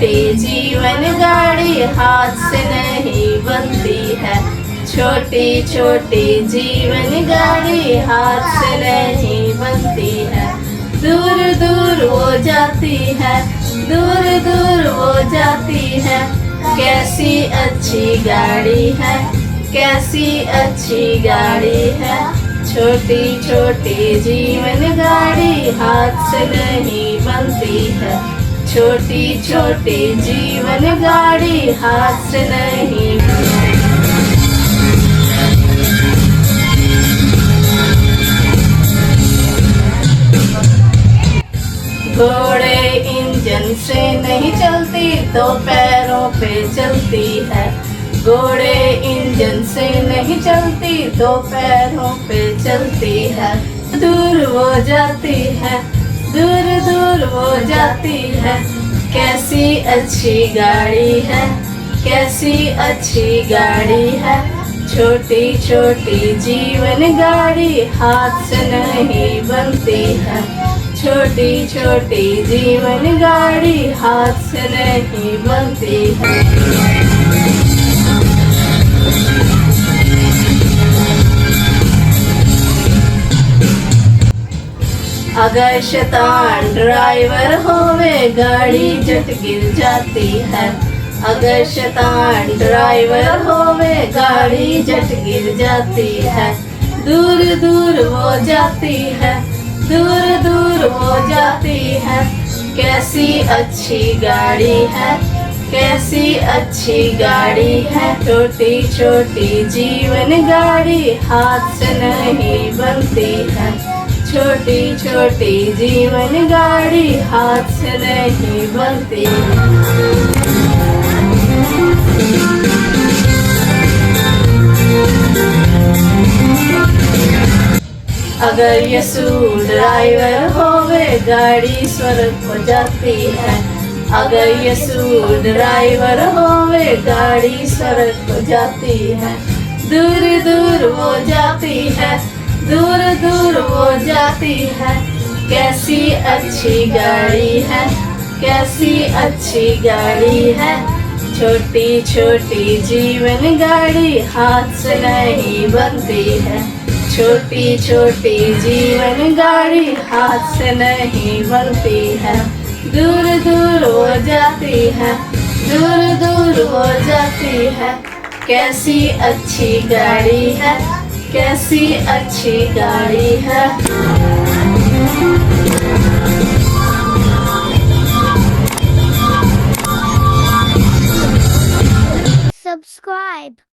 छोटी जीवन गाड़ी हाथ से नहीं बनती है। छोटी छोटी जीवन गाड़ी हाथ से नहीं बनती है। दूर दूर वो जाती है, दूर दूर वो जाती है। कैसी अच्छी गाड़ी है, कैसी अच्छी गाड़ी है। छोटी छोटी जीवन गाड़ी हाथ से नहीं बनती है। छोटी छोटी जीवन गाड़ी हाथ से नहीं। घोड़े इंजन से नहीं चलती तो पैरों पे चलती है। घोड़े इंजन से नहीं चलती तो पैरों पे चलती है। दूर वो जाती है, दूर दूर वो जाती है। कैसी अच्छी गाड़ी है, कैसी अच्छी गाड़ी है। छोटी छोटी जीवन गाड़ी हाथ से नहीं बनती है। छोटी छोटी जीवन गाड़ी हाथ से नहीं बनती है। अगर शैतान ड्राइवर होवे गाड़ी झट गिर जाती है। अगर शैतान ड्राइवर होवे गाड़ी झट गिर जाती है। दूर दूर वो जाती है, दूर दूर वो जाती है। कैसी अच्छी गाड़ी है, कैसी अच्छी गाड़ी है। छोटी छोटी जीवन गाड़ी हाथ से नहीं बनती है। छोटी छोटी जीवन गाड़ी हाथ से नहीं बनती है। अगर यीशु ड्राइवर होवे गाड़ी स्वर्ग हो जाती है। अगर यीशु ड्राइवर होवे गाड़ी स्वर्ग हो जाती है। दूर दूर वो जाती है, दूर दूर वो जाती है। कैसी अच्छी गाड़ी है, कैसी अच्छी गाड़ी है। छोटी छोटी जीवन गाड़ी हाथ से नहीं बनती है। छोटी छोटी जीवन गाड़ी हाथ से नहीं बनती है। दूर दूर वो जाती है, दूर दूर वो जाती है। कैसी अच्छी गाड़ी है, कैसी अच्छी गाड़ी है। Subscribe.